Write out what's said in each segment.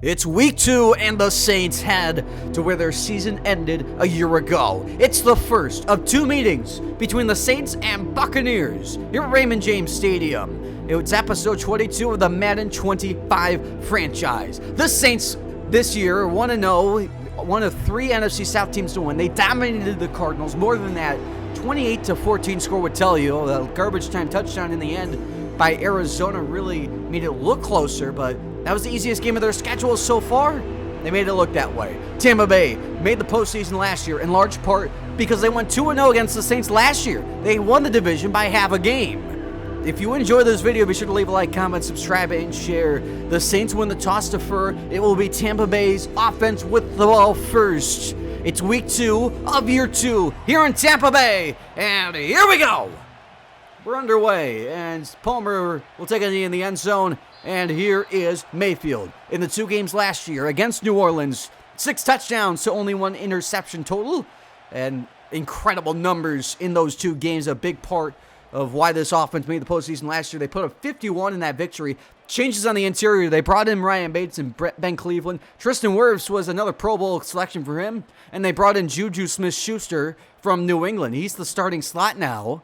It's week 2 and the Saints head to where their season ended a year ago. It's the first of 2 meetings between the Saints and Buccaneers here at Raymond James Stadium. It's episode 22 of the Madden 25 franchise. The Saints this year 1-0, one of 3 NFC South teams to win. They dominated the Cardinals. More than that, 28-14 score would tell you. The garbage time touchdown in the end by Arizona really made it look closer, but that was the easiest game of their schedule so far. They made it look that way. Tampa Bay made the postseason last year in large part because they went 2-0 against the Saints last year. They won the division by half a game. If you enjoyed this video, be sure to leave a like, comment, subscribe, and share. The Saints win the toss to defer. It will be Tampa Bay's offense with the ball first. It's week 2 of year 2 here in Tampa Bay, and here we go. We're underway, and Palmer will take a knee in the end zone. And here is Mayfield. In the 2 games last year against New Orleans, 6 touchdowns to only 1 interception total. And incredible numbers in those 2 games, a big part of why this offense made the postseason last year. They put up 51 in that victory. Changes on the interior. They brought in Ryan Bates and Ben Cleveland. Tristan Wirfs was another Pro Bowl selection for him. And they brought in Juju Smith-Schuster from New England. He's the starting slot now,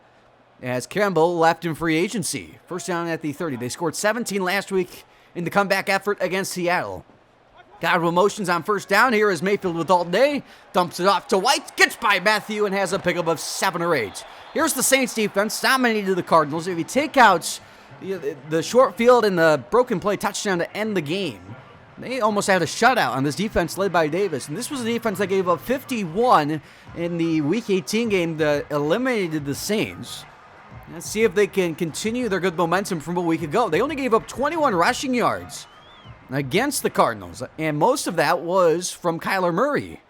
as Campbell left in free agency. First down at the 30. They scored 17 last week in the comeback effort against Seattle. Got motions on first down. Here is Mayfield with all day. Dumps it off to White. Gets by Matthew and has a pickup of 7 or 8. Here's the Saints defense. Dominated the Cardinals. If you take out the short field and the broken play touchdown to end the game, they almost had a shutout on this defense led by Davis. And this was a defense that gave up 51 in the Week 18 game that eliminated the Saints. Let's see if they can continue their good momentum from a week ago. They only gave up 21 rushing yards against the Cardinals, and most of that was from Kyler Murray.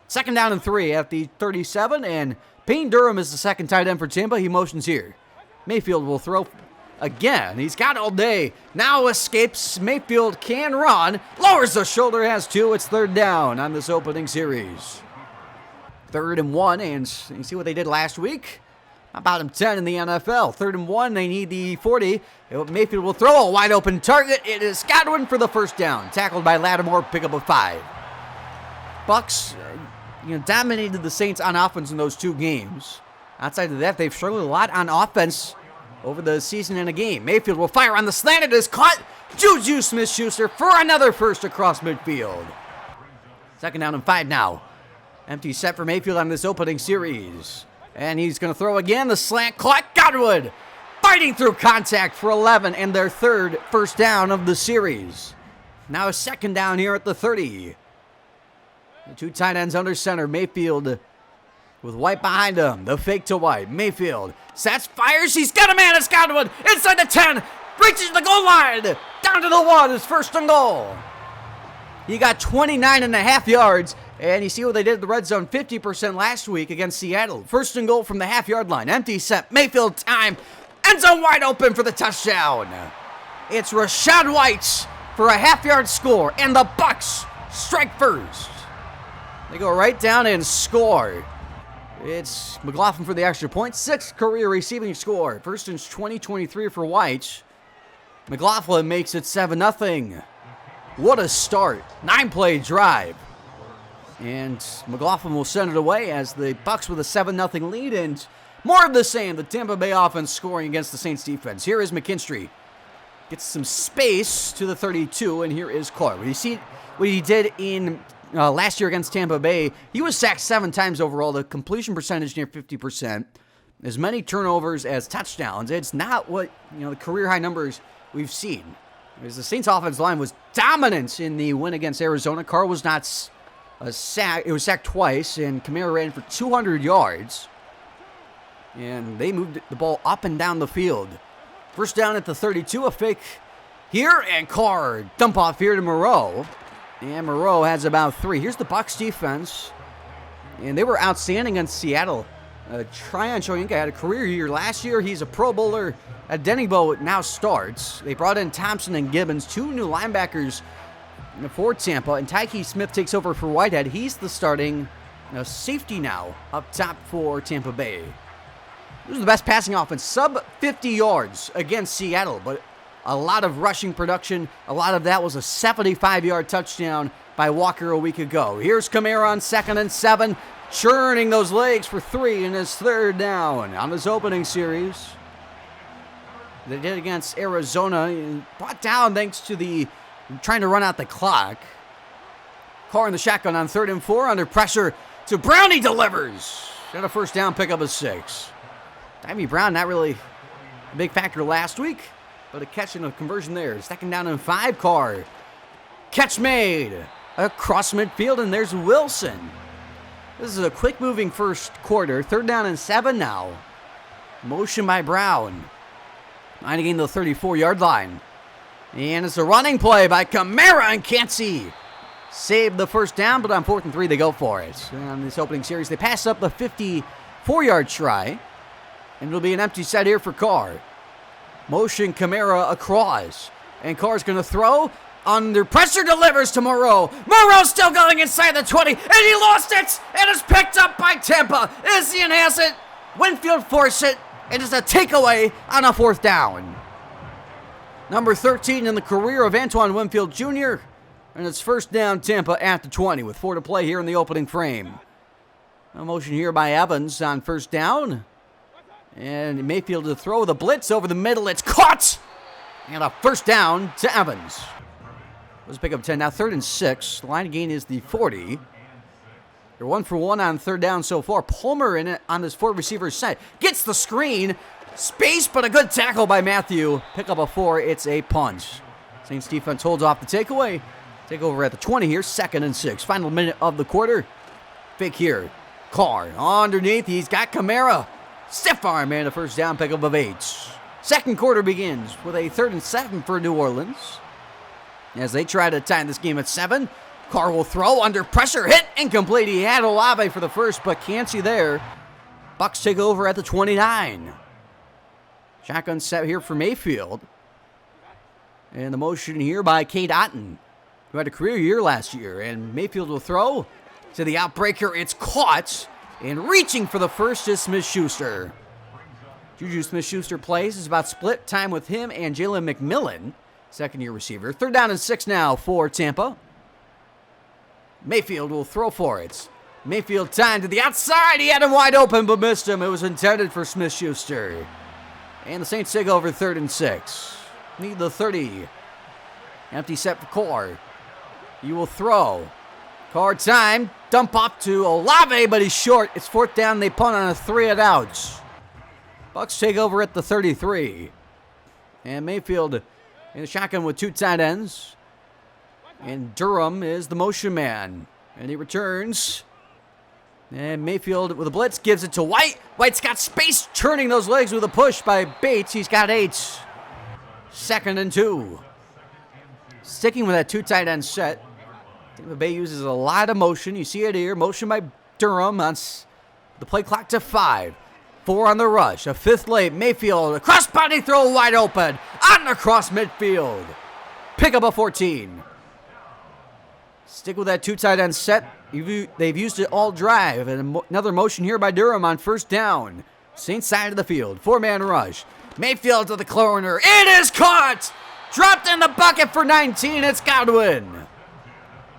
Second down and 3 at the 37, and Payne Durham is the second tight end for Tampa. He motions here. Mayfield will throw again. He's got all day. Now escapes. Mayfield can run. Lowers the shoulder, has 2. It's third down on this opening series. 3rd and 1, and you see what they did last week? Bottom 10 in the NFL. 3rd and 1, they need the 40. Mayfield will throw a wide open target. It is Godwin for the first down. Tackled by Lattimore, pickup of 5. Bucks dominated the Saints on offense in those 2 games. Outside of that, they've struggled a lot on offense over the season and a game. Mayfield will fire on the slant. It is caught. Juju Smith-Schuster for another first across midfield. 2nd down and 5 now. Empty set for Mayfield on this opening series. And he's going to throw again. The slant caught. Godwin fighting through contact for 11 and their 3rd first down of the series. Now a 2nd down here at the 30. The 2 tight ends under center. Mayfield with White behind him. The fake to White. Mayfield sets, fires. He's got a man. It's Godwin inside the 10. Reaches the goal line. Down to the 1. His first and goal. He got 29.5 yards. And you see what they did at the red zone, 50% last week against Seattle. First and goal from the half-yard line. Empty set. Mayfield time. End zone wide open for the touchdown. It's Rachaad White for a half-yard score. And the Bucks strike first. They go right down and score. It's McLaughlin for the extra point. 6th career receiving score. First since 2023 for White. McLaughlin makes it 7-0. What a start. 9-play drive. And McLaughlin will send it away as the Bucks with a 7-0 lead, and more of the same. The Tampa Bay offense scoring against the Saints defense. Here is McKinstry. Gets some space to the 32, and here is Carr. You see what he did in last year against Tampa Bay. He was sacked 7 times overall. The completion percentage near 50%. As many turnovers as touchdowns. It's not what the career high numbers we've seen. As the Saints offensive line was dominant in the win against Arizona. Carr was not a sack. It was sacked twice, and Kamara ran for 200 yards. And they moved the ball up and down the field. First down at the 32, a fake here, and Carr dump off here to Moreau. And Moreau has about 3. Here's the Bucs defense. And they were outstanding against Seattle. Tryon Shoyinka had a career year last year. He's a Pro Bowler. Denigbo now starts. They brought in Thompson and Gibbons, 2 new linebackers for Tampa, and Tyke Smith takes over for Whitehead. He's the starting safety now up top for Tampa Bay. This was the best passing offense, sub 50 yards against Seattle, but a lot of rushing production. A lot of that was a 75-yard touchdown by Walker a week ago. Here's Kamara on 2nd and 7, churning those legs for 3 in his 3rd down on his opening series. They did against Arizona, brought down thanks to the trying to run out the clock. Carr in the shotgun on 3rd and 4, under pressure to Brown. He delivers. Got a 1st down, pick up a 6. Dimey Brown, not really a big factor last week, but a catch and a conversion there. 2nd down and 5, Carr. Catch made across midfield, and there's Wilson. This is a quick-moving first quarter. 3rd down and 7 now. Motion by Brown. Trying to gain the 34-yard line. And it's a running play by Kamara, and can't see. Saved the 1st down, but on 4th and 3, they go for it. On this opening series, they pass up the 54-yard try. And it'll be an empty set here for Carr. Motion Kamara across. And Carr's going to throw. Under pressure, delivers to Moreau. Moreau still going inside the 20. And he lost it. And it's picked up by Tampa. Isian has it. Winfield forced it. It is a takeaway on a 4th down. Number 13 in the career of Antoine Winfield Jr. And it's 1st down, Tampa at the 20 with 4 to play here in the opening frame. A motion here by Evans on 1st down. And Mayfield to throw the blitz over the middle. It's caught! And a 1st down to Evans. Let's pick up 10. Now 3rd and 6. The line gain is the 40. They're 1 for 1 on 3rd down so far. Palmer in it on this 4 receiver set. Gets the screen. Space, but a good tackle by Matthew. Pick up a 4. It's a punt. Saints defense holds off the takeaway. Take over at the 20 here. 2nd and 6. Final minute of the quarter. Fake here. Carr underneath. He's got Kamara. Stiff arm and a 1st down, pickup of 8. 2nd quarter begins with a 3rd and 7 for New Orleans. As they try to tie this game at 7. Carr will throw under pressure. Hit incomplete. He had Olave for the 1st, but can't see there. Bucks take over at the 29. Shotgun set here for Mayfield. And the motion here by Cade Otton, who had a career year last year. And Mayfield will throw to the outbreaker. It's caught. And reaching for the 1st is Smith-Schuster. Juju Smith-Schuster plays. It's about split time with him and Jalen McMillan, 2nd-year receiver. 3rd down and 6 now for Tampa. Mayfield will throw for it. Mayfield time to the outside. He had him wide open but missed him. It was intended for Smith-Schuster. And the Saints take over 3rd and 6. Need the 30. Empty set for Carr. He will throw. Carr time. Dump off to Olave, but he's short. It's 4th down. They punt on a 3 and outs. Bucks take over at the 33. And Mayfield in the shotgun with 2 tight ends. And Durham is the motion man. And he returns. And Mayfield with a blitz gives it to White. White's got space, turning those legs with a push by Bates. He's got 8. 2nd and 2. Sticking with that 2 tight end set. Tampa Bay uses a lot of motion. You see it here. Motion by Durham on the play clock to 5. 4 on the rush. A 5th late. Mayfield. A cross-body throw wide open. On across midfield. Pick up a 14. Stick with that 2 tight end set. They've used it all drive. And another motion here by Durham on 1st down. Saints side of the field. 4-man rush. Mayfield to the corner. It is caught. Dropped in the bucket for 19. It's Godwin.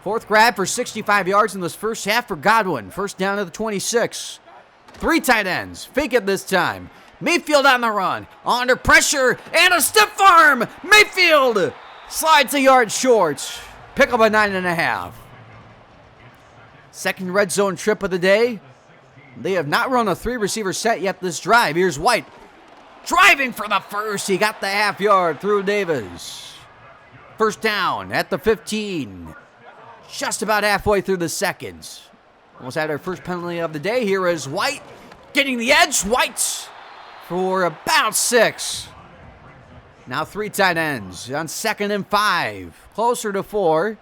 4th grab for 65 yards in this first half for Godwin. 1st down to the 26. 3 tight ends. Fake it this time. Mayfield on the run. Under pressure and a stiff arm. Mayfield slides a yard short. Pick up a 9.5. 2nd red zone trip of the day. They have not run a 3 receiver set yet this drive. Here's White. Driving for the 1st. He got the half yard through Davis. 1st down at the 15. Just about halfway through the 2nd. Almost had our first penalty of the day. Here is White getting the edge. White for about 6. Now 3 tight ends on 2nd and 5. Closer to 4.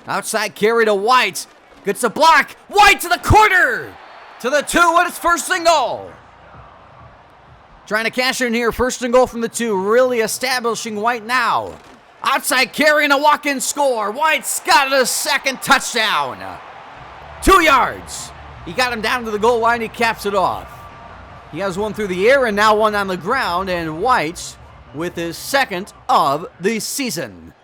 Outside carry to White. Gets a block. White to the corner. To the 2 and it's 1st and goal. Trying to cash in here. 1st and goal from the 2. Really establishing White now. Outside carry and a walk-in score. White's got a 2nd touchdown. 2 yards. He got him down to the goal line. He caps it off. He has one through the air and now one on the ground. And White with his second of the season.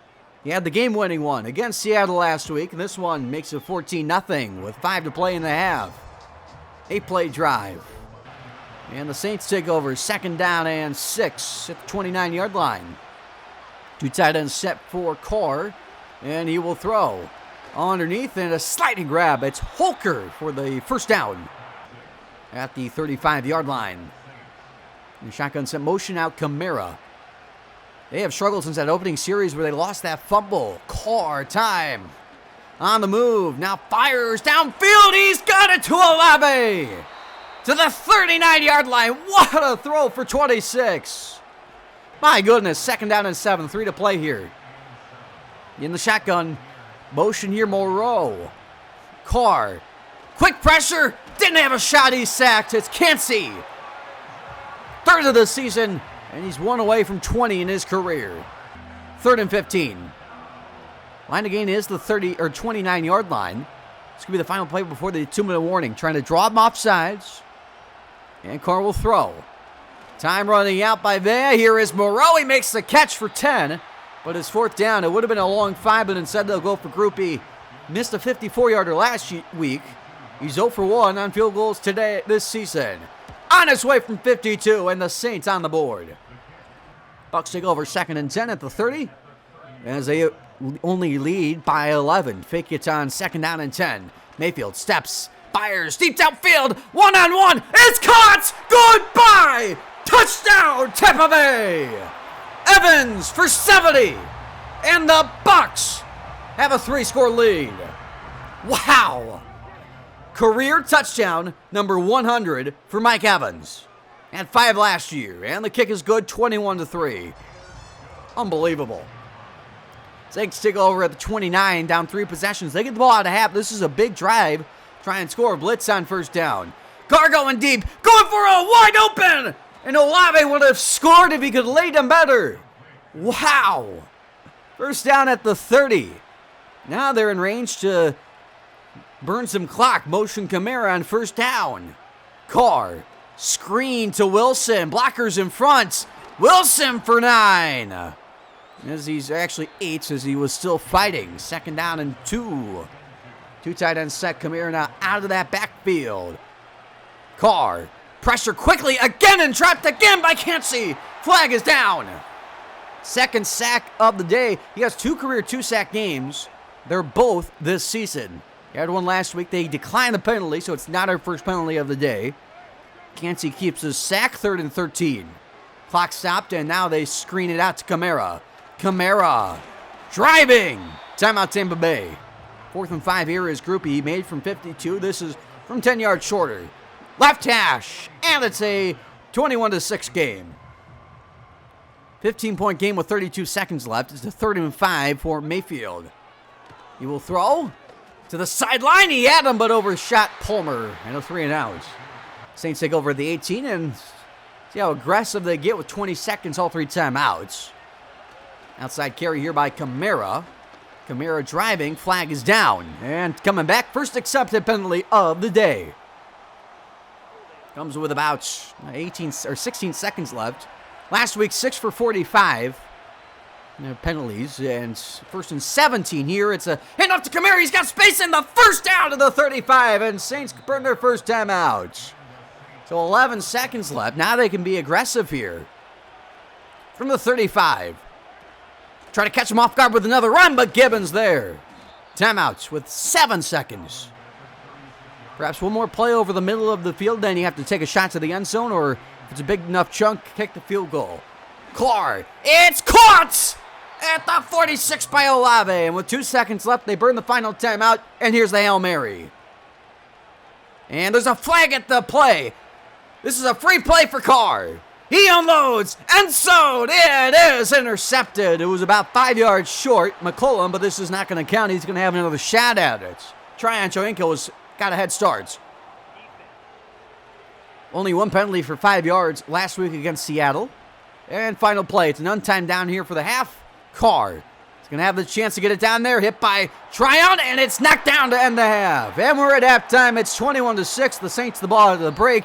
He had the game-winning one against Seattle last week, and this one makes it 14-0 with 5 to play in the half. 8-play drive. And the Saints take over 2nd down and 6 at the 29-yard line. 2 tight ends set for Carr, and he will throw. Underneath and a sliding grab. It's Holker for the first down at the 35-yard line. The shotgun set motion out Kamara. They have struggled since that opening series where they lost that fumble. Carr time. On the move. Now fires downfield. He's got it to Olave. To the 39-yard line. What a throw for 26. My goodness. 2nd down and 7. 3 to play here. In the shotgun. Motion here, Moreau. Carr. Quick pressure. Didn't have a shot. He's sacked. It's Kancey. 3rd of the season. And he's 1 away from 20 in his career. 3rd and 15. Line of gain is the 29-yard line. This could be the final play before the 2-minute warning. Trying to draw him off sides. And Carr will throw. Time running out by there. Here is Moreau. He makes the catch for 10. But it's 4th down. It would have been a long 5, but instead they'll go for Groupie. Missed a 54-yarder last week. He's 0 for 1 on field goals this season. On his way from 52, and the Saints on the board. Bucks take over 2nd and 10 at the 30. As they only lead by 11. Fake it on 2nd down and 10. Mayfield steps, fires, deep downfield. 1-on-1. It's caught. Goodbye. Touchdown, Tampa Bay. Evans for 70, and the Bucks have a 3-score lead. Wow. Career touchdown number 100 for Mike Evans. Had 5 last year, and the kick is good, 21-3. Unbelievable. Saints take over at the 29, down 3 possessions. They get the ball out of half. This is a big drive. Try and score. Blitz on 1st down. Carr going deep, going for a wide open. And Olave would have scored if he could lay them better. Wow. 1st down at the 30. Now they're in range to burn some clock. Motion Kamara on 1st down. Carr. Screen to Wilson. Blockers in front. Wilson for 9. As he's actually 8 as he was still fighting. 2nd down and 2. 2 tight ends set. Kamara now out of that backfield. Carr. Pressure quickly again and trapped again by Kancey. Flag is down. 2nd sack of the day. He has 2 career 2-sack games. They're both this season. He had one last week. They declined the penalty, so it's not our first penalty of the day. Kancey keeps his sack. 3rd and 13. Clock stopped, and now they screen it out to Kamara. Kamara driving. Timeout Tampa Bay. 4th and 5 here is Groupie. Made from 52. This is from 10 yards shorter. Left hash, and it's a 21-6 game. 15-point game with 32 seconds left. It's the 3rd and 5 for Mayfield. He will throw to the sideline. He had him, but overshot Palmer, and a 3-and-out. Saints take over at the 18, and see how aggressive they get with 20 seconds, all 3 timeouts. Outside carry here by Kamara. Kamara driving, flag is down, and coming back, first accepted penalty of the day. Comes with about 16 seconds left. Last week, 6 for 45. Penalties, and 1st and 17 here. It's a handoff to Kamara. He's got space in the 1st down to the 35, and Saints burn their first time out. So 11 seconds left. Now they can be aggressive here. From the 35. Try to catch him off guard with another run, but Gibbons there. Timeouts with 7 seconds. Perhaps one more play over the middle of the field, then you have to take a shot to the end zone, or if it's a big enough chunk, kick the field goal. Carr, it's caught at the 46 by Olave, and with 2 seconds left, they burn the final timeout, and here's the Hail Mary. And there's a flag at the play. This is a free play for Carr. He unloads, and so it is intercepted. It was about 5 yards short, McCollum, but this is not going to count. He's going to have another shot at it. Triancho Inco has got a head start. Only 1 penalty for 5 yards last week against Seattle. And final play. It's an untimed down here for the half. Carr is going to have the chance to get it down there. Hit by Tryon, and it's knocked down to end the half. And we're at halftime. It's 21-6. The Saints the ball out of the break.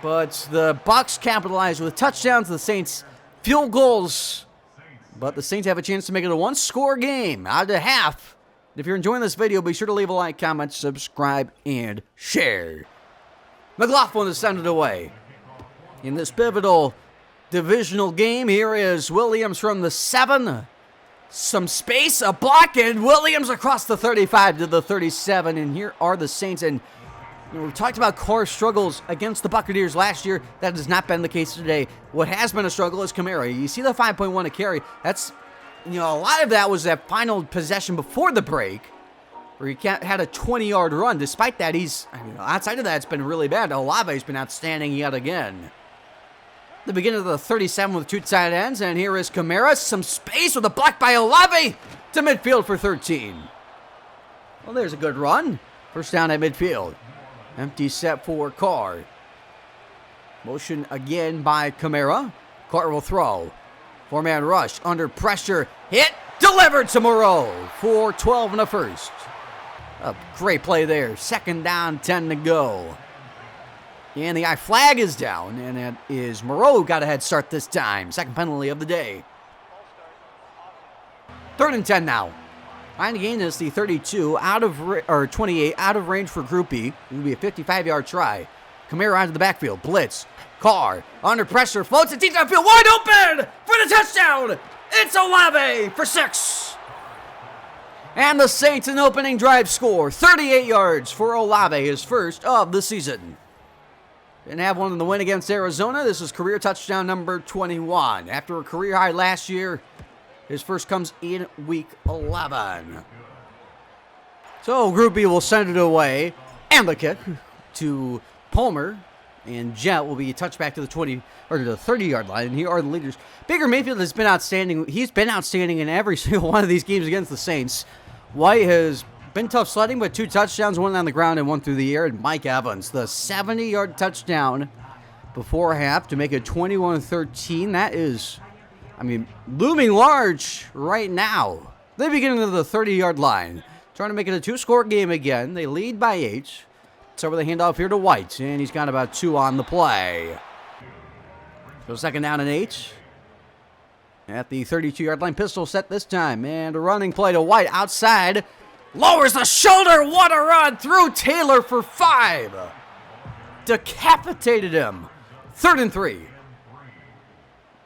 But the Bucks capitalize with touchdowns. The Saints field goals. But the Saints have a chance to make it a one-score game out of half. If you're enjoying this video, be sure to leave a like, comment, subscribe, and share. McLaughlin is sent it away. In this pivotal divisional game, here is Williams from the 7. Some space, a block, and Williams across the 35 to the 37. And here are the Saints. And we talked about Carr's struggles against the Buccaneers last year. That has not been the case today. What has been a struggle is Kamara. You see the 5.1 a carry. That's, a lot of that was that final possession before the break, where he had a 20-yard run. Despite that, outside of that, it's been really bad. Olave's been outstanding yet again. The beginning of the 37 with 2 tight ends, and here is Kamara. Some space with a block by Olave to midfield for 13. Well, there's a good run. First down at midfield. Empty set for Carr. Motion again by Kamara. Carr will throw. 4-man rush under pressure. Hit. Delivered to Moreau for 12 and a first. A great play there. Second down, 10 to go. And the flag is down, and it is Moreau who got a head start this time. Second penalty of the day. 3rd and 10 now. Trying to gain this, the 32 28 out of range for Group B. It will be a 55-yard try. Kamara out of the backfield. Blitz. Carr under pressure. Floats it deep downfield. Wide open for the touchdown. It's Olave for 6. And the Saints an opening drive score. 38 yards for Olave, his first of the season. Didn't have one in the win against Arizona. This is career touchdown number 21. After a career high last year, his first comes in week 11. So Group B will send it away. And the kick to Palmer. And Jet will be a touchback to the 30-yard line. And here are the leaders. Baker Mayfield has been outstanding. He's been outstanding in every single one of these games against the Saints. White has been tough sledding, but 2 touchdowns, 1 on the ground and 1 through the air. And Mike Evans, the 70-yard touchdown before half to make it 21-13. That is, looming large right now. They begin to the 30-yard line. Trying to make it a 2-score game again. They lead by 8. It's over the handoff here to White, and he's got about 2 on the play. So second down and 8. At the 32-yard line, pistol set this time. And a running play to White outside. Lowers the shoulder. What a run through Taylor for 5. Decapitated him. 3rd and 3.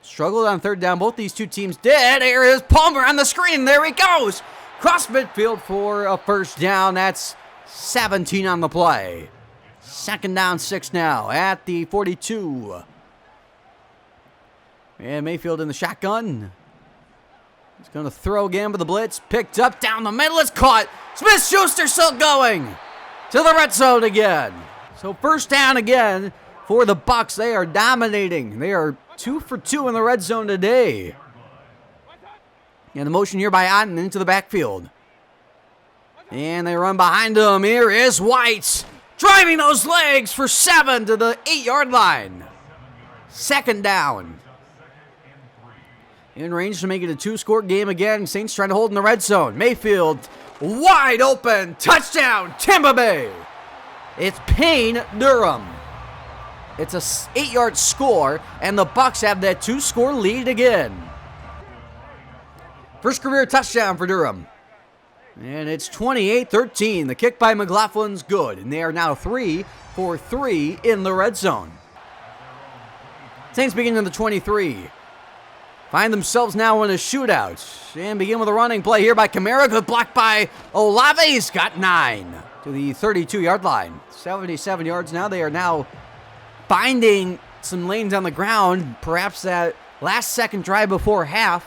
Struggled on 3rd down. Both these two teams did. Here is Palmer on the screen. There he goes. Cross midfield for a first down. That's 17 on the play. Second down, 6 now at the 42. And Mayfield in the shotgun. He's going to throw again with the blitz. Picked up down the middle. It's caught. Smith-Schuster still going to the red zone again. So first down again for the Bucs. They are dominating. They are 2 for 2 in the red zone today. And the motion here by Otten into the backfield. And they run behind him. Here is White. Driving those legs for 7 to the 8-yard line. Second down. In range to make it a 2-score game again. Saints trying to hold in the red zone. Mayfield wide open. Touchdown. Tampa Bay. It's Payne Durham. It's a 8-yard score. And the Bucs have that 2-score lead again. First career touchdown for Durham. And it's 28-13. The kick by McLaughlin's good. And they are now 3 for 3 in the red zone. Saints begin in the 23. Find themselves now in a shootout. And begin with a running play here by Kamara. Good block by Olave. He's got 9 to the 32-yard line. 77 yards now. They are now finding some lanes on the ground. Perhaps that last second drive before half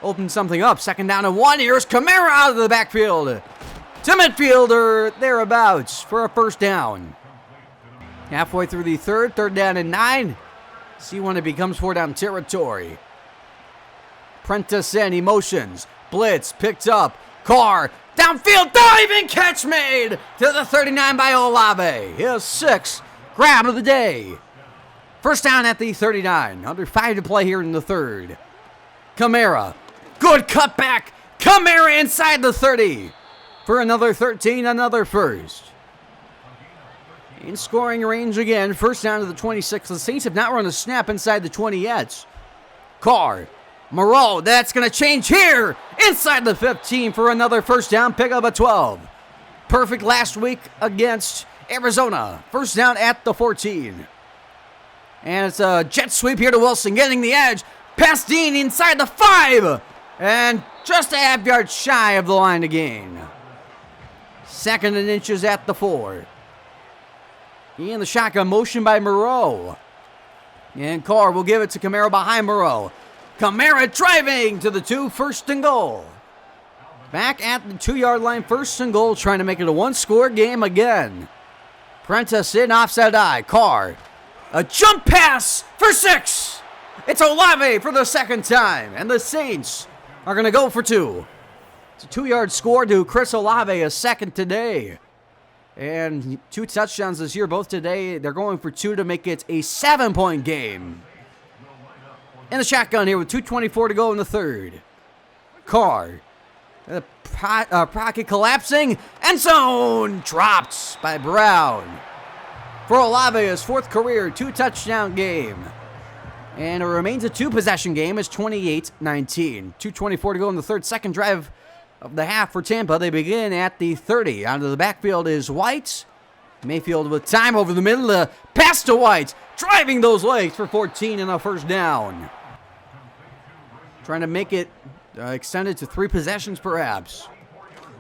opened something up. Second down and 1. Here's Kamara out of the backfield to midfield or thereabouts for a first down. Halfway through the third down and 9. See when it becomes 4-down territory. Prentice in, emotions. Blitz picked up. Carr downfield. Diving catch made to the 39 by Olave. His 6th grab of the day. First down at the 39. Under 5 to play here in the third. Kamara. Good cutback. Kamara inside the 30 for another 13, another first. In scoring range again. First down to the 26. The Saints have not run a snap inside the 20 yet. Carr. Moreau, that's going to change here. Inside the 15 for another first down, pick up a 12. Perfect last week against Arizona. First down at the 14. And it's a jet sweep here to Wilson, getting the edge. Past Dean inside the 5. And just a half yard shy of the line to gain. 2nd and inches at the 4. In the shotgun motion by Moreau. And Carr will give it to Kamara behind Moreau. Kamara driving to the 2, 1st and goal. Back at the 2-yard line, 1st and goal, trying to make it a 1-score game again. Prentice in, offside eye. Carr. A jump pass for 6. It's Olave for the 2nd time. And the Saints are going to go for 2. It's a 2-yard score to Chris Olave, a 2nd today. And 2 touchdowns this year, both today. They're going for 2 to make it a 7-point game. In the shotgun here with 2:24 to go in the 3rd. Carr. The pocket collapsing. End zone dropped by Brown. For Olave, his 4th career 2-touchdown game. And it remains a 2-possession game. It's 28-19. 2:24 to go in the 3rd. Second drive of the half for Tampa. They begin at the 30. Out of the backfield is White. Mayfield with time over the middle. Pass to White. Driving those legs for 14 and a first down. Trying to make it extended to 3 possessions perhaps.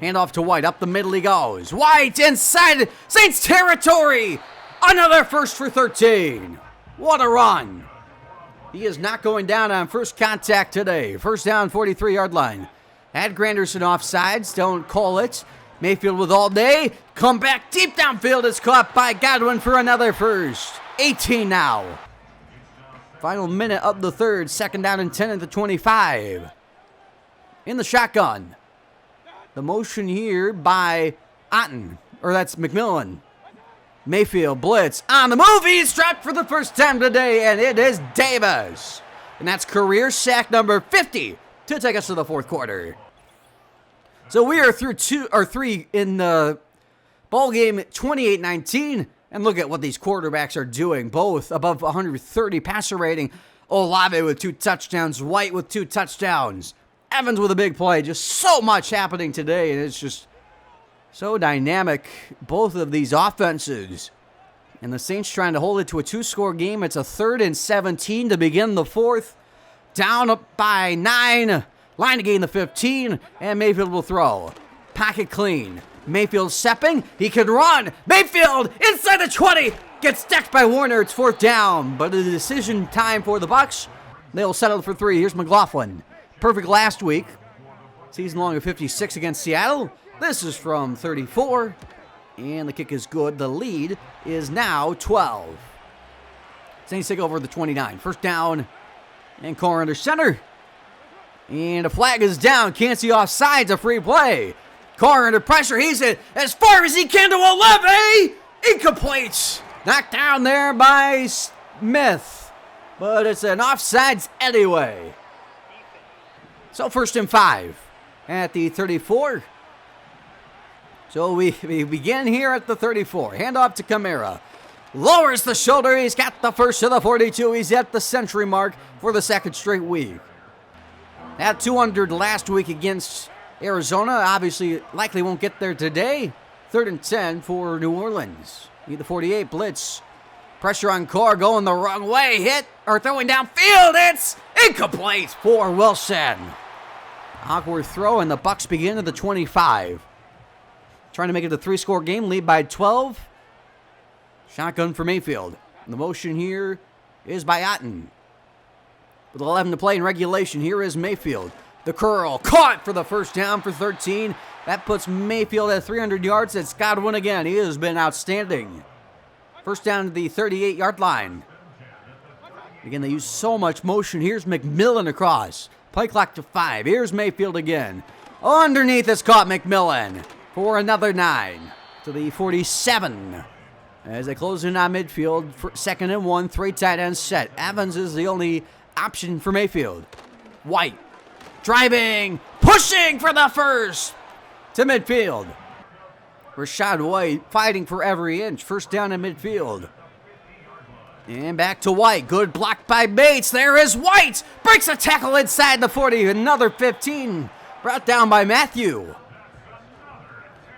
Handoff to White. Up the middle he goes. White inside Saints territory. Another first for 13. What a run. He is not going down on first contact today. First down, 43-yard line. Had Granderson offsides. Don't call it. Mayfield with all day. Come back deep downfield. It's caught by Godwin for another first. 18 now. Final minute of the 3rd. 2nd down and 10 at the 25. In the shotgun. The motion here by Otten. Or that's McMillan. Mayfield blitz on the move. He's trapped for the first time today, and it is Davis. And that's career sack number 50 to take us to the 4th quarter. So we are through 3 in the ball game, 28-19. And look at what these quarterbacks are doing. Both above 130 passer rating. Olave with 2 touchdowns. White with 2 touchdowns. Evans with a big play. Just so much happening today, and it's just so dynamic, both of these offenses. And the Saints trying to hold it to a 2-score game. It's a 3rd and 17 to begin the 4th. Down up by 9. Line to gain the 15. And Mayfield will throw. Pocket clean. Mayfield stepping. He can run. Mayfield inside the 20. Gets decked by Warner. It's 4th down. But a decision time for the Bucs. They'll settle for 3. Here's McLaughlin. Perfect last week. Season long of 56 against Seattle. This is from 34, and the kick is good. The lead is now 12. Saints take over the 29. First down, and Carr under center. And a flag is down. Can't see offsides, a free play. Carr under pressure. He's it as far as he can to Olave. Incomplete. Knocked down there by Smith. But it's an offsides anyway. So 1st and 5 at the 34. So we begin here at the 34. Handoff to Kamara. Lowers the shoulder. He's got the first to the 42. He's at the century mark for the 2nd straight week. At 200 last week against Arizona. Obviously, likely won't get there today. 3rd and 10 for New Orleans. Need the 48 blitz. Pressure on Carr going the wrong way. Hit or throwing downfield. It's incomplete for Wilson. Awkward throw, and the Bucs begin at the 25. Trying to make it a 3-score game, lead by 12. Shotgun for Mayfield. The motion here is by Otten. With 11 to play in regulation, here is Mayfield. The curl, caught for the first down for 13. That puts Mayfield at 300 yards. It's Godwin again. He has been outstanding. First down to the 38-yard line. Again, they use so much motion. Here's McMillan across. Play clock to 5. Here's Mayfield again. Underneath is caught McMillan for another 9 to the 47. As they close in on midfield, 2nd and 1, 3 tight ends set. Evans is the only option for Mayfield. White driving, pushing for the first to midfield. Rashad White fighting for every inch. First down in midfield. And back to White. Good block by Bates. There is White. Breaks a tackle inside the 40. Another 15. Brought down by Matthew.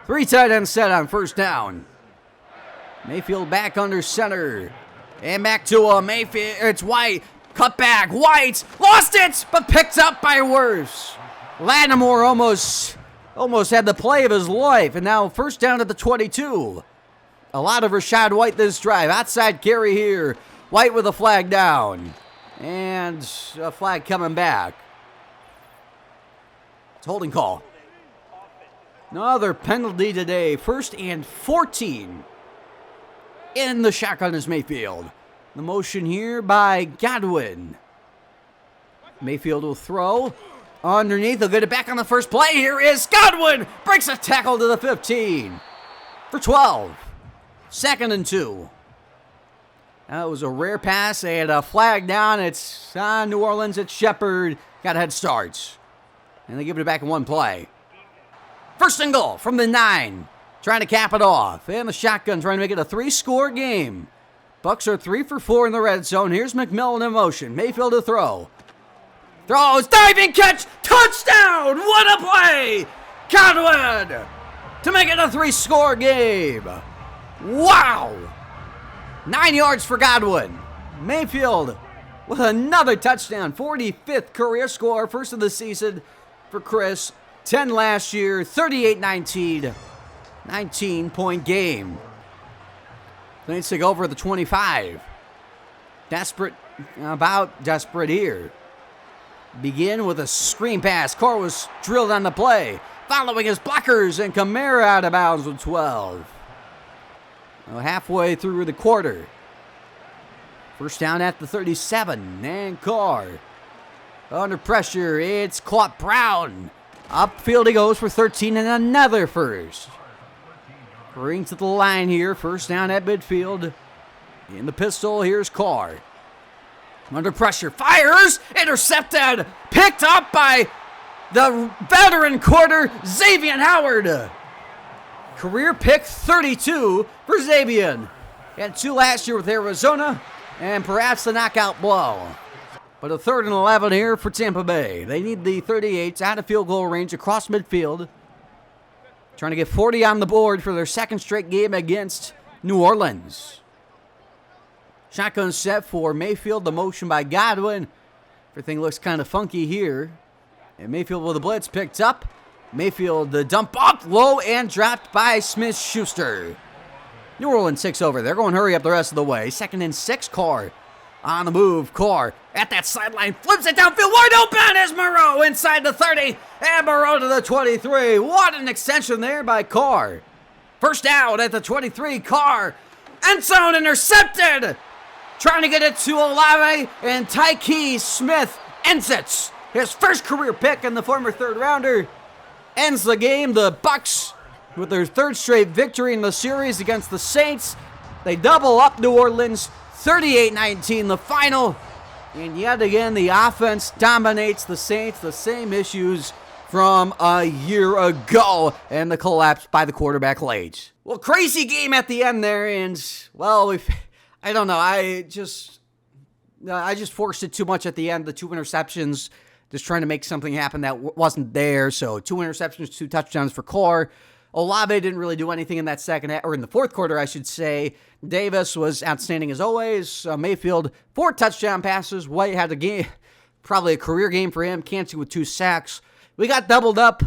3 tight ends set on first down. Mayfield back under center. And back to Mayfield. It's White. Cut back. White. Lost it, but picked up by Worse. Lattimore almost had the play of his life. And now first down at the 22. A lot of Rachaad White this drive. Outside carry here. White with a flag down. And a flag coming back. It's holding call. Another penalty today. 1st and 14. In the shotgun is Mayfield. The motion here by Godwin. Mayfield will throw. Underneath, they'll get it back on the first play. Here is Godwin. Breaks a tackle to the 15. For 12. 2nd and 2. That was a rare pass and a flag down. It's New Orleans. It's Shepard. Got a head start. And they give it back in one play. 1st and goal from the 9. Trying to cap it off. And the shotgun trying to make it a 3-score game. Bucks are 3 for 4 in the red zone. Here's McMillan in motion. Mayfield to throw. Throws. Diving catch. Touchdown. What a play. Godwin to make it a 3-score game. Wow! 9 yards for Godwin. Mayfield with another touchdown. 45th career score. First of the season for Chris. 10 last year. 38-19. 19-point game. Saints take over at the 25. Desperate here. Begin with a screen pass. Carr was drilled on the play. Following his blockers, and Kamara out of bounds with 12. Halfway through the quarter. First down at the 37. And Carr under pressure. It's caught. Brown. Upfield he goes for 13 and another first. Hurrying to the line here. First down at midfield. In the pistol, here's Carr. Under pressure. Fires. Intercepted. Picked up by the veteran quarter, Xavier Howard. Career pick 32 for Xavier. Had 2 last year with Arizona, and perhaps the knockout blow. But a 3rd and 11 here for Tampa Bay. They need the 38s out of field goal range across midfield. Trying to get 40 on the board for their 2nd straight game against New Orleans. Shotgun set for Mayfield. The motion by Godwin. Everything looks kind of funky here. And Mayfield with the blitz picked up. Mayfield, the dump up low and dropped by Smith-Schuster. New Orleans takes over. They're going to hurry up the rest of the way. 2nd and 6, Carr on the move. Carr at that sideline, flips it downfield. Wide open is Moreau inside the 30. And Moreau to the 23. What an extension there by Carr. First down at the 23. Carr, end zone intercepted. Trying to get it to Olave, and Tyke Smith ends it. His first career pick, and the former 3rd rounder ends the game. The Bucks with their 3rd straight victory in the series against the Saints. They double up New Orleans, 38-19 the final. And yet again, the offense dominates the Saints. The same issues from a year ago, and the collapse by the quarterback late. Well, crazy game at the end there, and well, I don't know. I just forced it too much at the end. The 2 interceptions, just trying to make something happen that wasn't there. So 2 interceptions, 2 touchdowns for Carr. Olave didn't really do anything in that or in the 4th quarter, I should say. Davis was outstanding as always. Mayfield, 4 touchdown passes. White had a game, probably a career game for him. Cansey with 2 sacks. We got doubled up.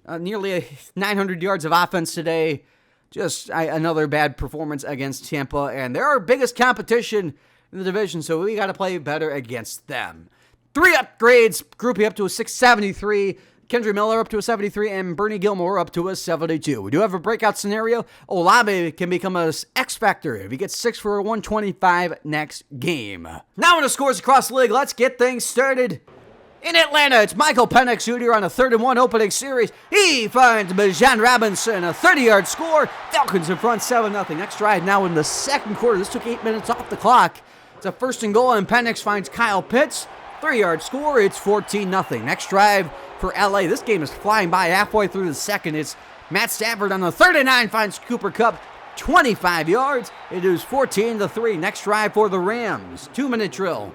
Nearly 900 yards of offense today. Just another bad performance against Tampa. And they're our biggest competition in the division, so we got to play better against them. 3 upgrades. Groupie up to a 673. Kendra Miller up to a 73, and Bernie Gilmore up to a 72. We do have a breakout scenario. Olave can become an X-Factor if he gets 6 for a 125 next game. Now on the scores across the league, let's get things started. In Atlanta, it's Michael Penix Jr. on a 3rd and 1 opening series. He finds Bijan Robinson, a 30-yard score. Falcons in front 7-0. Next drive now in the 2nd quarter. This took 8 minutes off the clock. It's a 1st and goal, and Penix finds Kyle Pitts. 3-yard score. It's 14-0. Next drive for LA. This game is flying by halfway through the 2nd. It's Matt Stafford on the 3rd and 9 finds Cooper Kupp. 25 yards. It is 14-3. Next drive for the Rams. 2-minute drill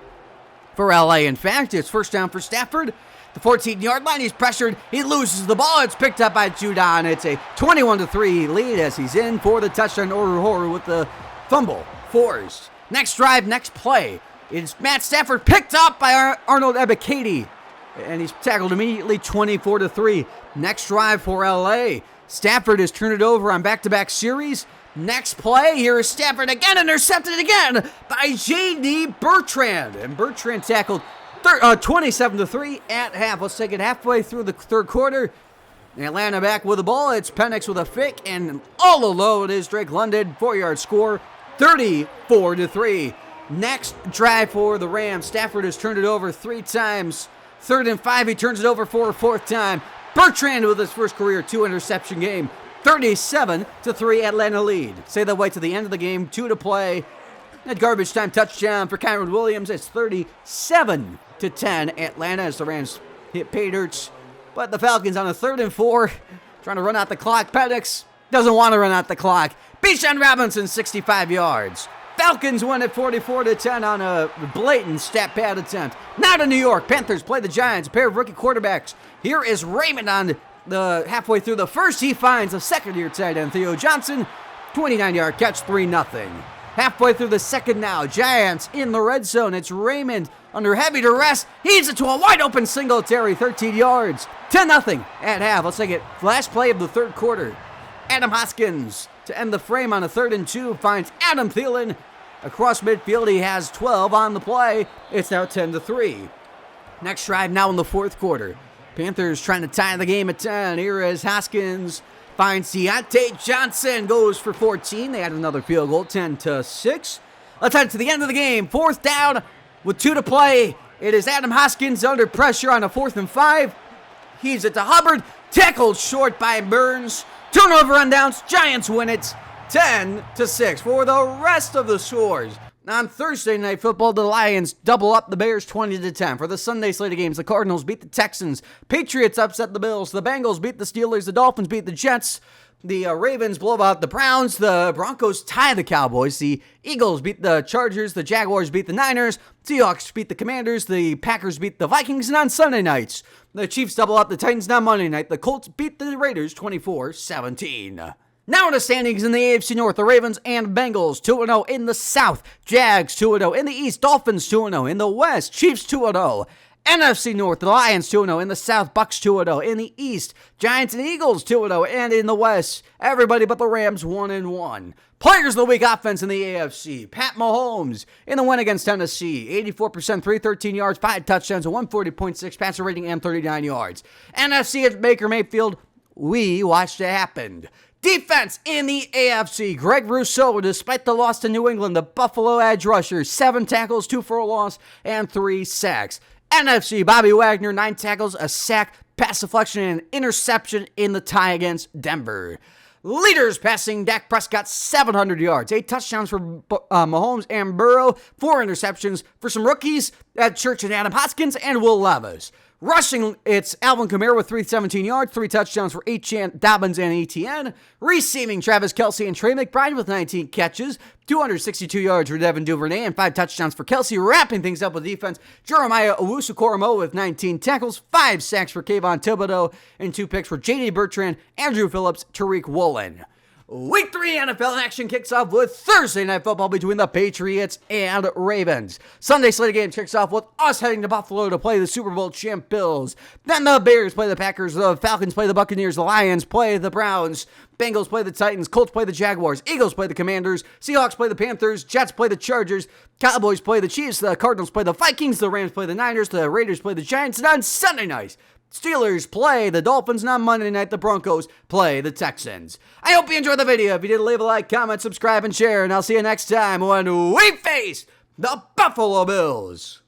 for LA. In fact, it's first down for Stafford. The 14-yard line, he's pressured, he loses the ball, it's picked up by Judon. It's a 21-3 lead as he's in for the touchdown. Horror with the fumble forced. Next drive, next play. It's Matt Stafford picked up by Arnold Ebiketie, and he's tackled immediately. 24-3. Next drive for LA. Stafford has turned it over on back-to-back series. Next play, here is Stafford again, intercepted again by J.D. Bertrand. And Bertrand tackled 27-3 at half. Let's take it halfway through the third quarter. Atlanta back with the ball. It's Penix with a fake, and all alone is Drake London. 4-yard score, 34-3. Next drive for the Rams. Stafford has turned it over 3 times. 3rd and 5, he turns it over for a 4th time. Bertrand with his first career 2-interception game. 37-3 Atlanta lead. Say that way to the end of the game. 2 to play. That garbage time touchdown for Kyron Williams. It's 37-10 Atlanta as the Rams hit pay dirt. But the Falcons on a 3rd and 4, trying to run out the clock. Penix doesn't want to run out the clock. Bijan Robinson, 65 yards. Falcons win at 44-10 on a blatant stat pad attempt. Now to New York. Panthers play the Giants, a pair of rookie quarterbacks. Here is Raymond on the halfway through the first. He finds a second-year tight end, Theo Johnson. 29-yard catch, 3-0. Halfway through the second now. Giants in the red zone. It's Raymond under heavy duress. He's it to a wide-open Singletary, 13 yards. 10-0 at half. Let's take it. Last play of the third quarter. Adam Hoskins to end the frame on a 3rd and 2 finds Adam Thielen. Across midfield, he has 12 on the play. It's now 10-3. Next drive now in the fourth quarter. Panthers trying to tie the game at 10. Here is Hoskins. Finds Deontay Johnson. Goes for 14. They add another field goal. 10-6. Let's head to the end of the game. 4th down with 2 to play. It is Adam Hoskins under pressure on a 4th and 5. He's it to Hubbard. Tackled short by Burns. Turnover on downs. Giants win it 10-6. For the rest of the scores, on Thursday Night Football, the Lions double up the Bears 20-10. For the Sunday slate of games, the Cardinals beat the Texans. Patriots upset the Bills. The Bengals beat the Steelers. The Dolphins beat the Jets. The Ravens blow out the Browns. The Broncos tie the Cowboys. The Eagles beat the Chargers. The Jaguars beat the Niners. Seahawks beat the Commanders. The Packers beat the Vikings. And on Sunday nights, the Chiefs double up the Titans. On Monday night, the Colts beat the Raiders 24-17. Now in the standings in the AFC North, the Ravens and Bengals 2-0 in the South. Jags 2-0 in the East. Dolphins 2-0 in the West. Chiefs 2-0. NFC North, the Lions 2-0 in the South, Bucks 2-0 in the East, Giants and Eagles 2-0, and in the West, everybody but the Rams 1-1. Players of the Week offense in the AFC, Pat Mahomes in the win against Tennessee, 84%, 313 yards, 5 touchdowns, a 140.6 passer rating, and 39 yards. NFC at Baker Mayfield, we watched it happen. Defense in the AFC, Greg Rousseau, despite the loss to New England, the Buffalo edge rusher, 7 tackles, 2 for a loss, and 3 sacks. NFC, Bobby Wagner, 9 tackles, a sack, pass deflection, and an interception in the tie against Denver. Leaders passing, Dak Prescott, 700 yards, 8 touchdowns for Mahomes and Burrow, 4 interceptions for some rookies, Ed Church and Adam Hoskins, and Will Levis. Rushing, it's Alvin Kamara with 317 yards, 3 touchdowns for Dobbins and Etienne. Receiving, Travis Kelce and Trey McBride with 19 catches, 262 yards for Devin Duvernay, and 5 touchdowns for Kelce. Wrapping things up with defense, Jeremiah Owusu-Koramoah with 19 tackles, 5 sacks for Kayvon Thibodeau, and 2 picks for J.D. Bertrand, Andrew Phillips, Tariq Woolen. Week 3 NFL action kicks off with Thursday Night Football between the Patriots and Ravens. Sunday slate of games kicks off with us heading to Buffalo to play the Super Bowl champ Bills. Then the Bears play the Packers, the Falcons play the Buccaneers, the Lions play the Browns, Bengals play the Titans, Colts play the Jaguars, Eagles play the Commanders, Seahawks play the Panthers, Jets play the Chargers, Cowboys play the Chiefs, the Cardinals play the Vikings, the Rams play the Niners, the Raiders play the Giants, and on Sunday night, Steelers play the Dolphins, and on Monday night, the Broncos play the Texans. I hope you enjoyed the video. If you did, leave a like, comment, subscribe, and share, and I'll see you next time when we face the Buffalo Bills.